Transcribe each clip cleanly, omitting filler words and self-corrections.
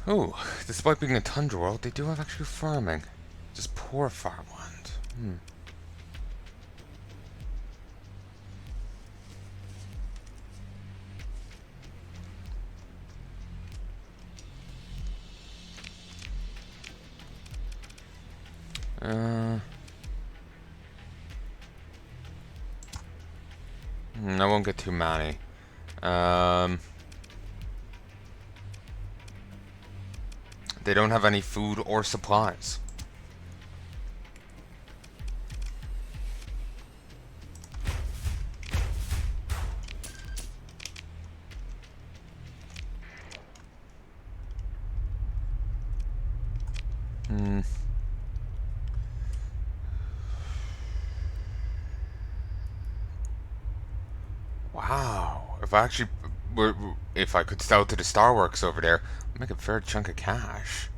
Oh, despite being a tundra world, they do have actual farming. Just poor farmland. I won't get too many. They don't have any food or supplies. Wow. If I could sell to the Starworks over there, I'd make a fair chunk of cash.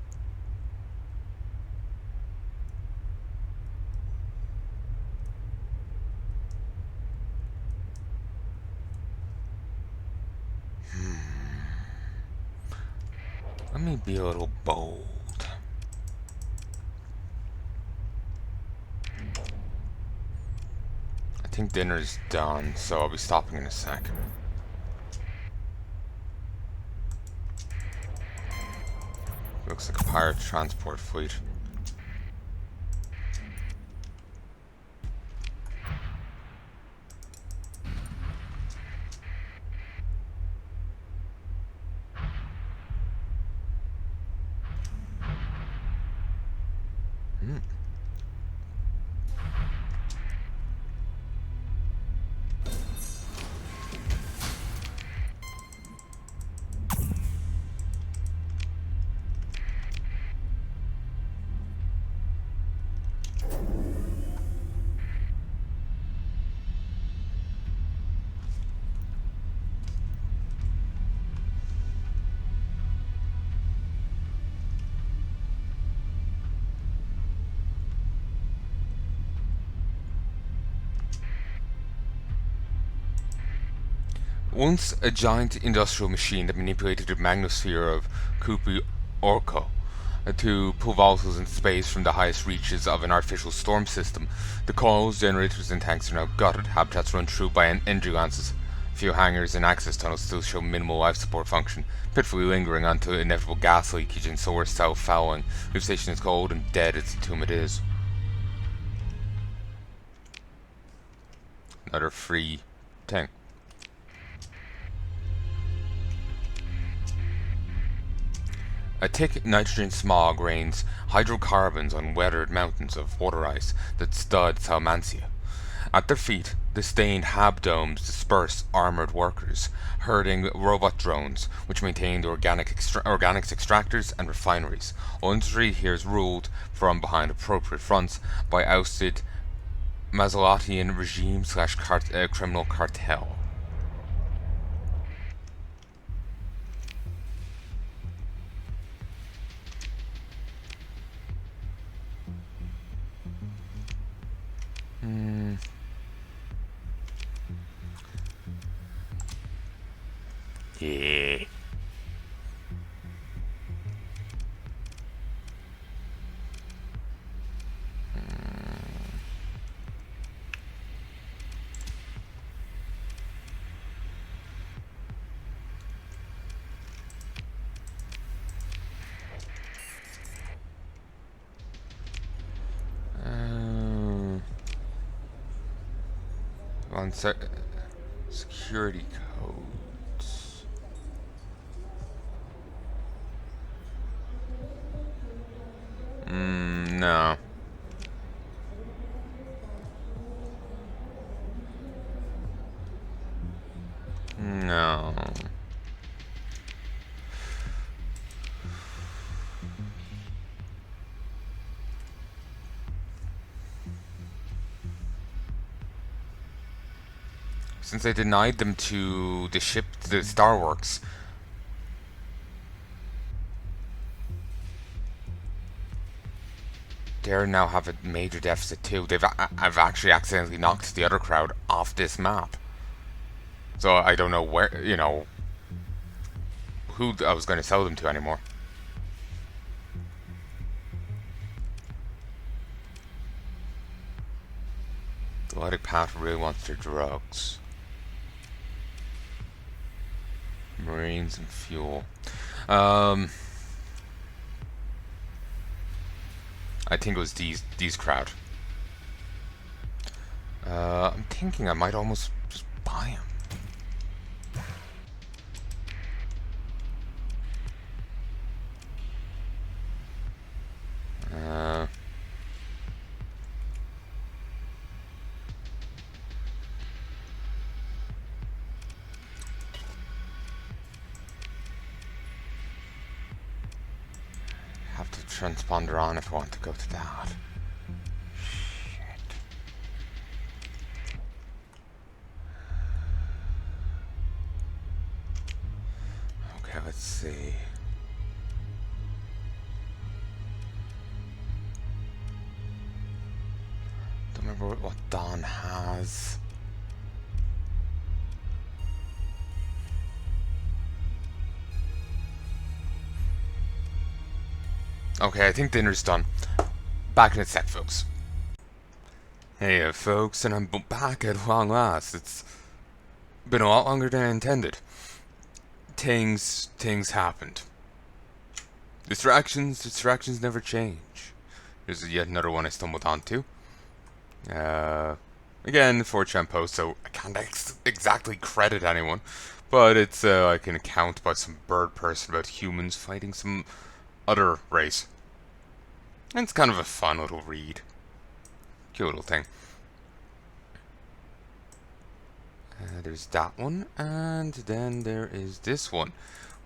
Let me be a little bold. I think dinner's done, so I'll be stopping in a sec. Looks like a pirate transport fleet. Once a giant industrial machine that manipulated the magnosphere of Kupu Orko to pull volatiles in space from the highest reaches of an artificial storm system, the coils, generators, and tanks are now gutted, habitats run through by energy lances. A few hangars and access tunnels still show minimal life support function, pitifully lingering until inevitable gas leakage and solar cell fouling. The station is cold and dead as the tomb it is. Another free thing. A thick nitrogen smog rains hydrocarbons on weathered mountains of water ice that stud Salmancia. At their feet, the stained hab-domes disperse armored workers, herding robot drones which maintain the organics extractors and refineries. All industry here is ruled from behind appropriate fronts by ousted Mazolatian regime/criminal cartel. Yeah. On security codes. No. No. Since I denied them to the ship, the Starworks, they now have a major deficit too. I've actually accidentally knocked the other crowd off this map. So I don't know where, who I was going to sell them to anymore. Poetic Path really wants their drugs. Marines and fuel. I think it was these crowd. I'm thinking I might almost just buy them. Have to transponder on if I want to go to that. Shit. Okay, let's see. Don't remember what Don has. Okay, I think dinner's done. Back in a sec, folks. Hey, folks, and I'm back at long last. It's been a lot longer than I intended. Things happened. Distractions never change. There's yet another one I stumbled onto. Again, 4chan post, so I can't exactly credit anyone, but it's like an account by some bird person about humans fighting some other race. And it's kind of a fun little read. Cute little thing. There's that one, and then there is this one,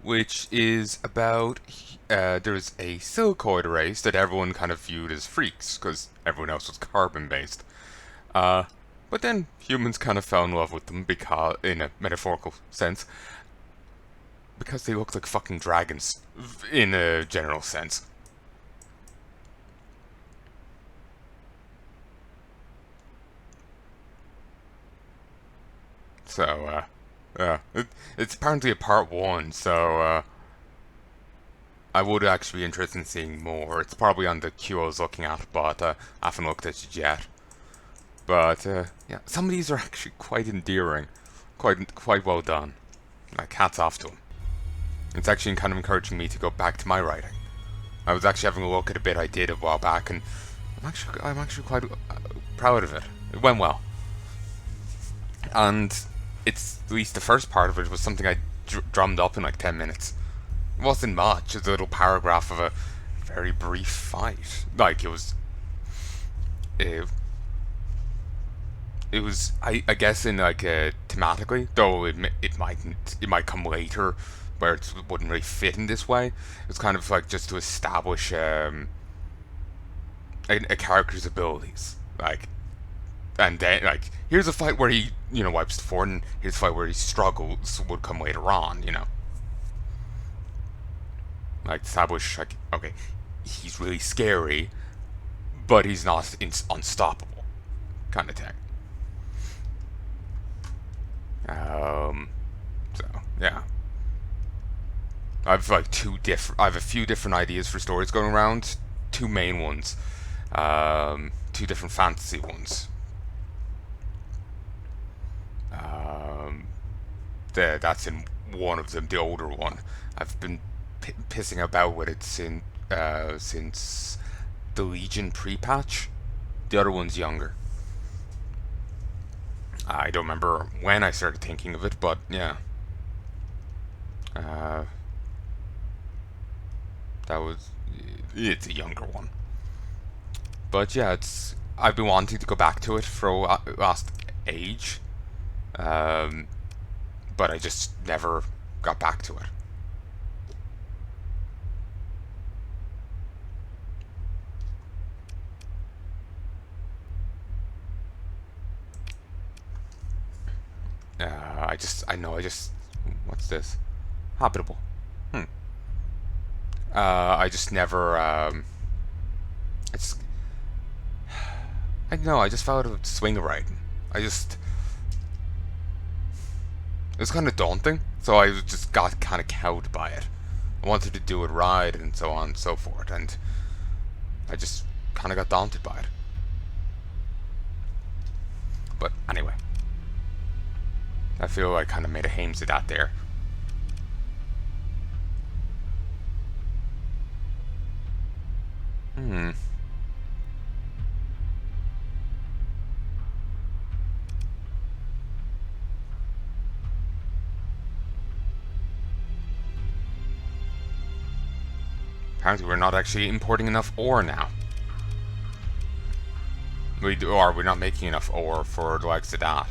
which is about there's a silicoid race that everyone kind of viewed as freaks because everyone else was carbon based. But then humans kind of fell in love with them because, in a metaphorical sense, because they look like fucking dragons in a general sense. So, it's apparently a part 1, so, I would actually be interested in seeing more. It's probably on the queue I was looking at, but, I haven't looked at it yet. But, yeah, some of these are actually quite endearing. Quite well done. Like, hats off to them. It's actually kind of encouraging me to go back to my writing. I was actually having a look at a bit I did a while back, and I'm actually quite proud of it. It went well. And it's, at least the first part of it was something I drummed up in like 10 minutes. It wasn't much, it was a little paragraph of a very brief fight. Like, it was, I guess in like, thematically, though it might come later, where it wouldn't really fit in this way. It's kind of like just to establish, a character's abilities. Like, and then, like, here's a fight where he, wipes the floor, and here's a fight where he struggles would come later on, Like, establish, like, okay, he's really scary, but he's not unstoppable, kind of thing. So, yeah. I have like I have a few different ideas for stories going around. Two main ones. Two different fantasy ones. That's in one of them, the older one. I've been pissing about with it since the Legion pre-patch. The other one's younger. I don't remember when I started thinking of it, but yeah. It's a younger one. But yeah, I've been wanting to go back to it for last age. But I just never got back to it. What's this? Habitable. I just never, I don't know, I just fell out of swing of writing. It was kind of daunting, so I just got kind of cowed by it. I wanted to do it right, and so on and so forth, and I just kind of got daunted by it. But anyway, I feel I kind of made a hames of that there. Apparently we're not actually importing enough ore now. We're not making enough ore for the likes of that.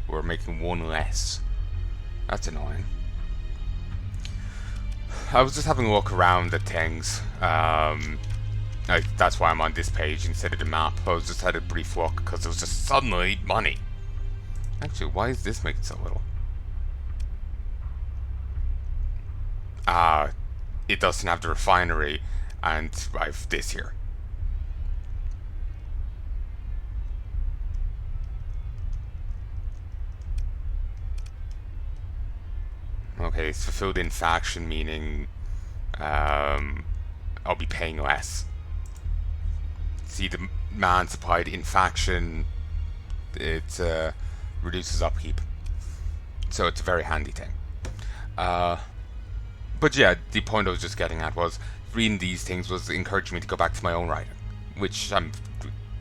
We're making one less. That's annoying. I was just having a look around at things. That's why I'm on this page instead of the map. I was just had a brief look because it was just suddenly money. Actually, why is this making so little? It doesn't have the refinery, and I have this here. Okay, it's fulfilled in faction, meaning I'll be paying less. See, the man supplied in faction, it reduces upkeep. So it's a very handy thing. But yeah, the point I was just getting at was reading these things was encouraging me to go back to my own writing, which I'm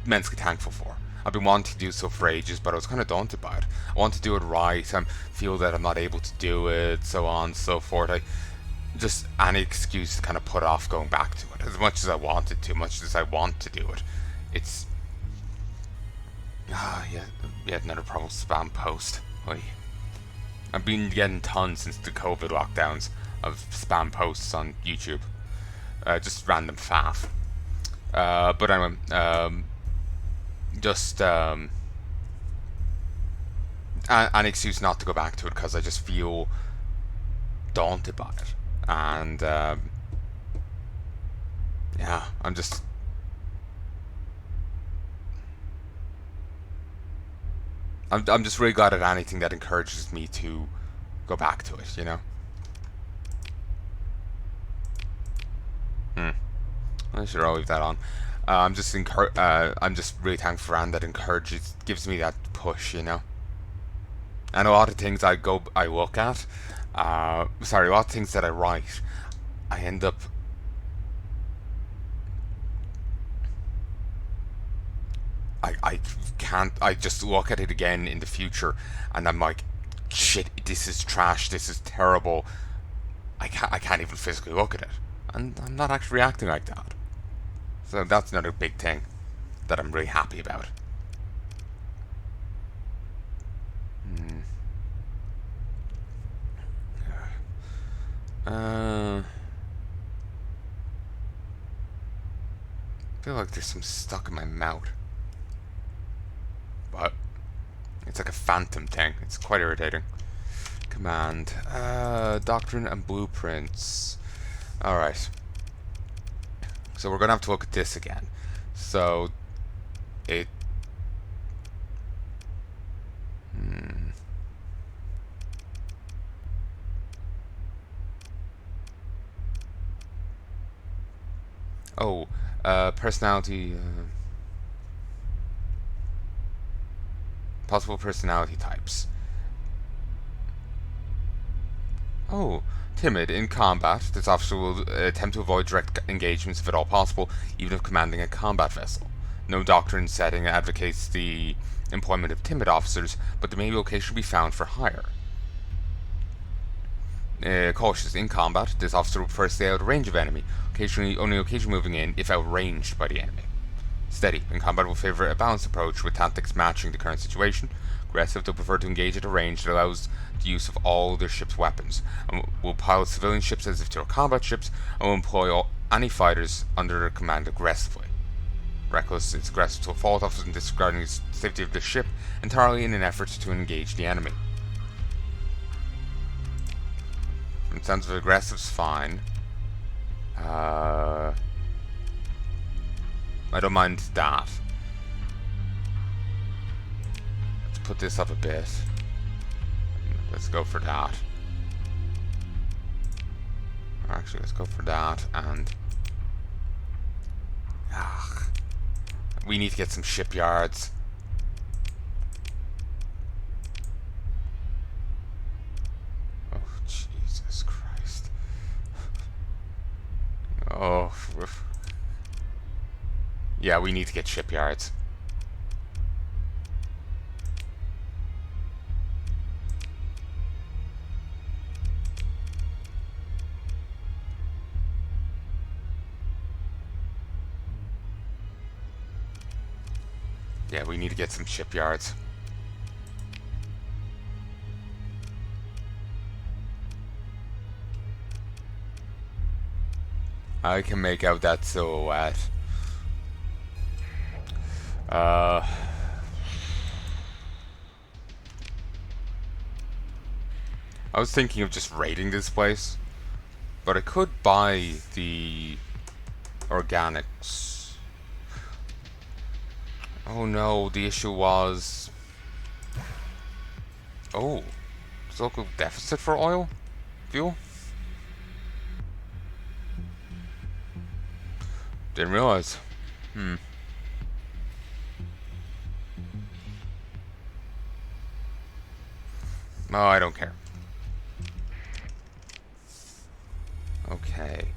immensely thankful for. I've been wanting to do so for ages, but I was kind of daunted by it. I want to do it right. I feel that I'm not able to do it, so on and so forth. I just any excuse to kind of put off going back to it. As much as I wanted to, much as I want to do it, it's yeah, yet another problem. Spam post. Oy. I've been getting tons since the COVID lockdowns of spam posts on YouTube. Just random faff. But anyway, just an excuse not to go back to it because I just feel daunted by it. And yeah, I'm just really glad at anything that encourages me to go back to it, you know? I should leave that on. I'm just really thankful for Anne that gives me that push, you know? And a lot of things I look at, a lot of things that I write, I end up I just look at it again in the future and I'm like, shit, this is trash, this is terrible. I can't even physically look at it. And I'm not actually reacting like that. So that's another big thing that I'm really happy about. I feel like there's some stuck in my mouth. But it's like a phantom thing. It's quite irritating. Command. Doctrine and blueprints. Alright. So we're going to have to look at this again. So it... Oh, personality... possible personality types. Oh, timid. In combat, this officer will attempt to avoid direct engagements if at all possible, even if commanding a combat vessel. No doctrine setting advocates the employment of timid officers, but there may be occasion be found for hire. Cautious. In combat, this officer will prefer to stay out of range of enemy, only occasionally moving in if outranged by the enemy. Steady. In combat will favour a balanced approach with tactics matching the current situation. Aggressive, they'll prefer to engage at a range that allows the use of all their ship's weapons, and will pilot civilian ships as if they were combat ships, and will employ any fighters under their command aggressively. Reckless, it's aggressive to a fault, often disregarding the safety of the ship entirely in an effort to engage the enemy. In terms of aggressive's fine. I don't mind that. Let's put this up a bit. Let's go for that. Actually, let's go for that, and... we need to get some shipyards. Jesus Christ. Oh. Yeah, we need to get shipyards. Yeah, we need to get some shipyards. I can make out that silhouette. I was thinking of just raiding this place, but I could buy the organics. Oh no, the issue was... Oh, there's a local deficit for oil? Fuel? Didn't realize. Oh, I don't care. Okay.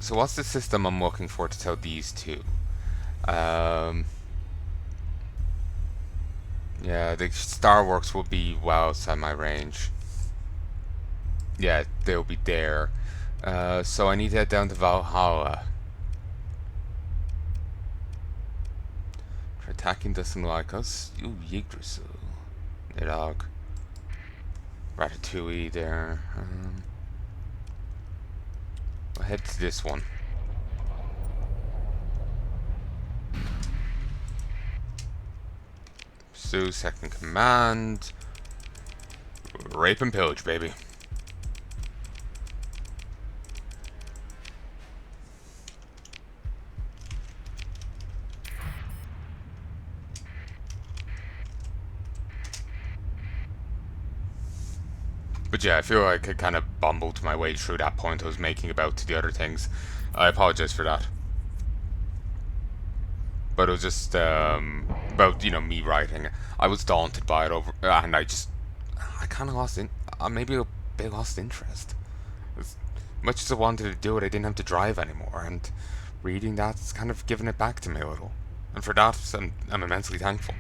So what's the system I'm looking for to tell these two? Yeah, the Starworks will be well outside my range. Yeah, they'll be there. So I need to head down to Valhalla. Attacking doesn't like us. You Yggdrasil. Nidhogg. Ratatouille there. We'll head to this one. Pursue second command. Rape and pillage, baby. But yeah, I feel like I kind of bumbled my way through that point I was making about to the other things. I apologize for that. But it was just about, you know, me writing. I was daunted by it over, and I kind of lost maybe a bit lost interest. As much as I wanted to do it, I didn't have to drive anymore, and reading that's kind of given it back to me a little. And for that, I'm immensely thankful.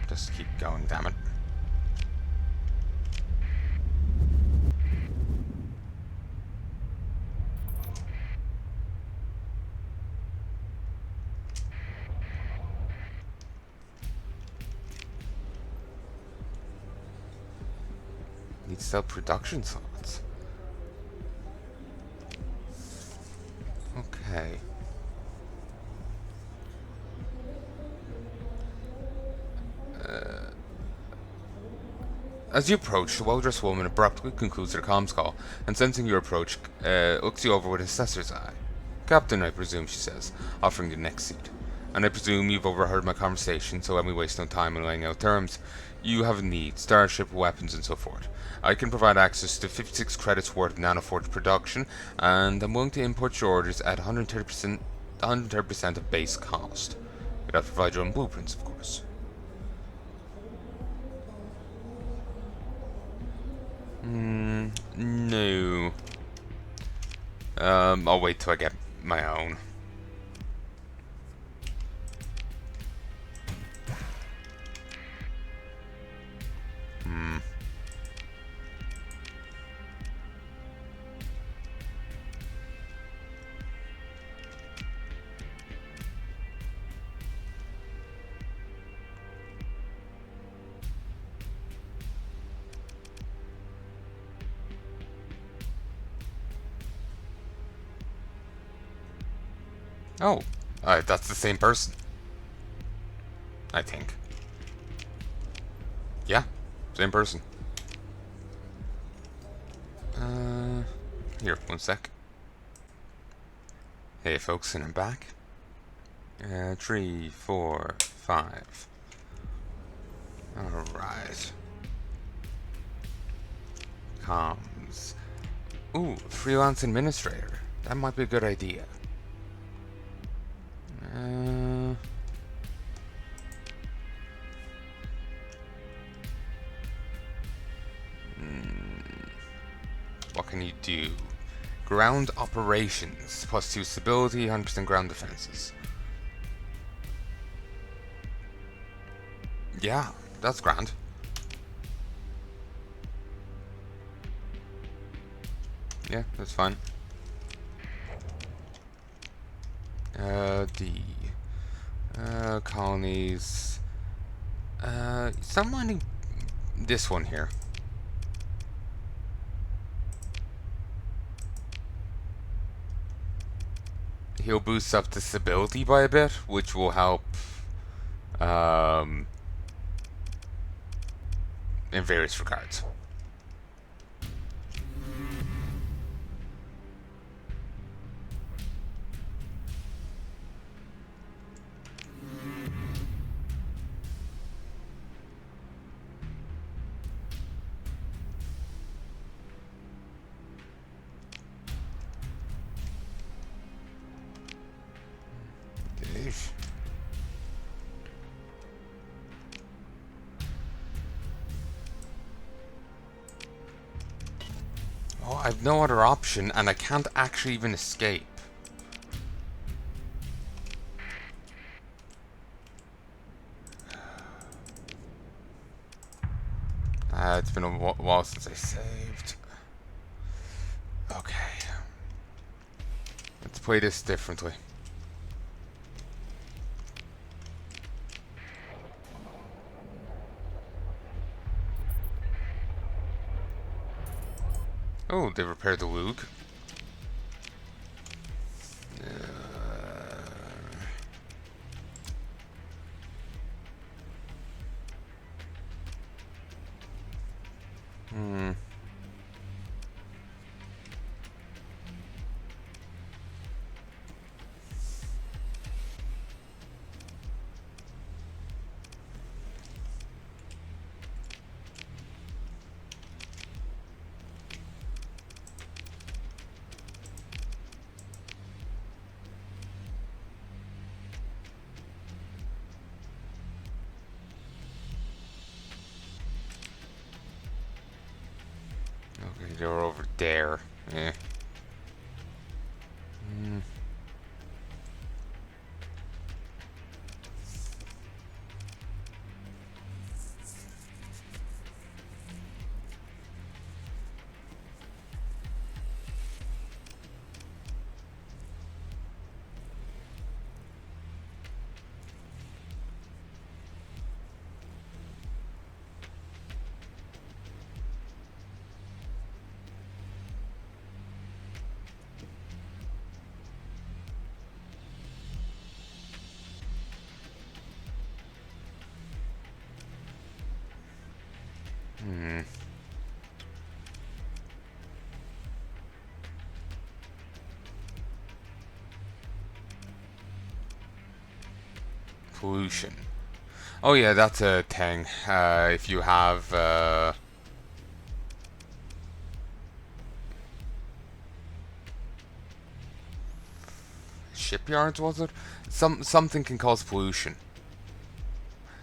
Just keep going, damn it. Need to sell production slots. Okay. As you approach, the well-dressed woman abruptly concludes her comms call, and sensing your approach, looks you over with a assessor's eye. Captain, I presume, she says, offering the next seat. And I presume you've overheard my conversation, so let me waste no time in laying out terms. You have a need, starship, weapons, and so forth. I can provide access to 56 credits worth of nanoforge production, and I'm willing to import your orders at 130% of base cost. You'd have to provide your own blueprints, of course. No. I'll wait till I get my own. Oh, that's the same person. I think. Yeah, same person. Here, one sec. Hey folks, and I'm back. 3, 4, 5. Alright. Comms. Ooh, freelance administrator. That might be a good idea. What can you do? Ground operations. +2 stability, 100% ground defenses. Yeah, that's grand. Yeah, that's fine. Colonies. Stop minding this one here. He'll boost up the stability by a bit, which will help in various regards. Oh, I've no other option, and I can't actually even escape. It's been a while since I saved. Okay. Let's play this differently. Oh, they repaired the Lug. Okay, they're over there. Yeah. Pollution. Oh yeah, that's a thing. If you have shipyards, was it? Something can cause pollution.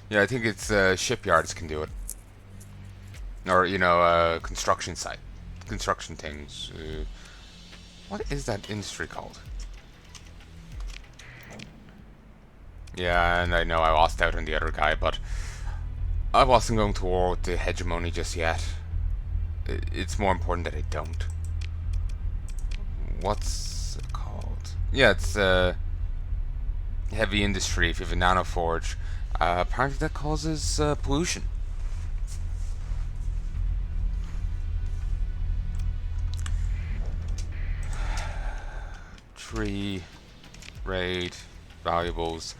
Yeah, I think it's shipyards can do it, or construction site, construction things. What is that industry called? Yeah, and I know I lost out on the other guy, but I wasn't going to war with the hegemony just yet. It's more important that I don't. What's it called? Yeah, it's heavy industry. If you have a nanoforge, apparently that causes pollution. Tree, raid, valuables.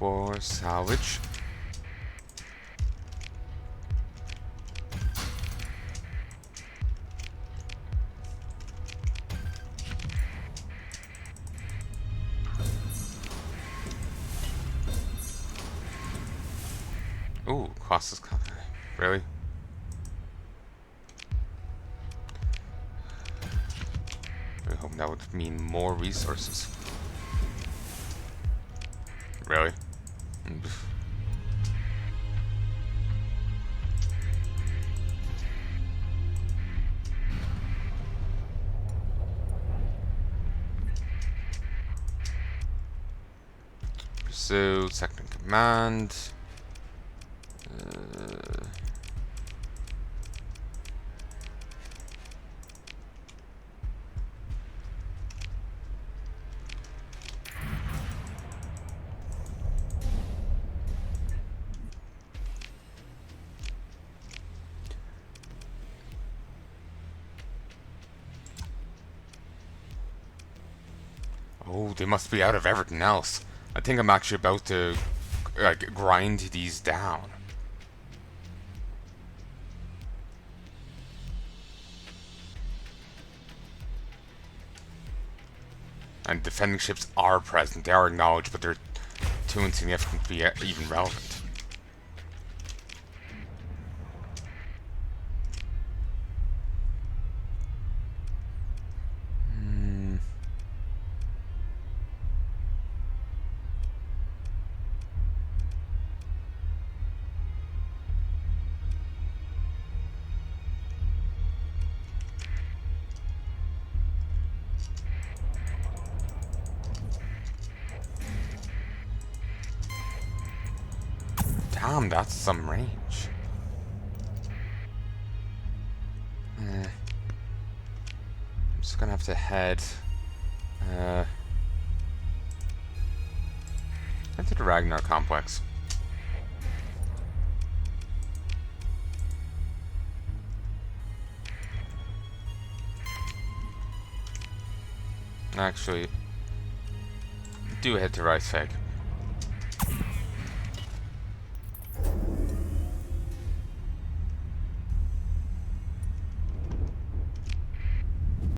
for salvage. Ooh, cost us. Really? I hope that would mean more resources. Really? Pursue, second in command. Oh, they must be out of everything else. I think I'm actually about to grind these down. And defending ships are present, they are acknowledged, but they're too insignificant to be even relevant. Damn, that's some range. I'm just gonna have to head into the Ragnar complex. Actually, do head to Ricefeg.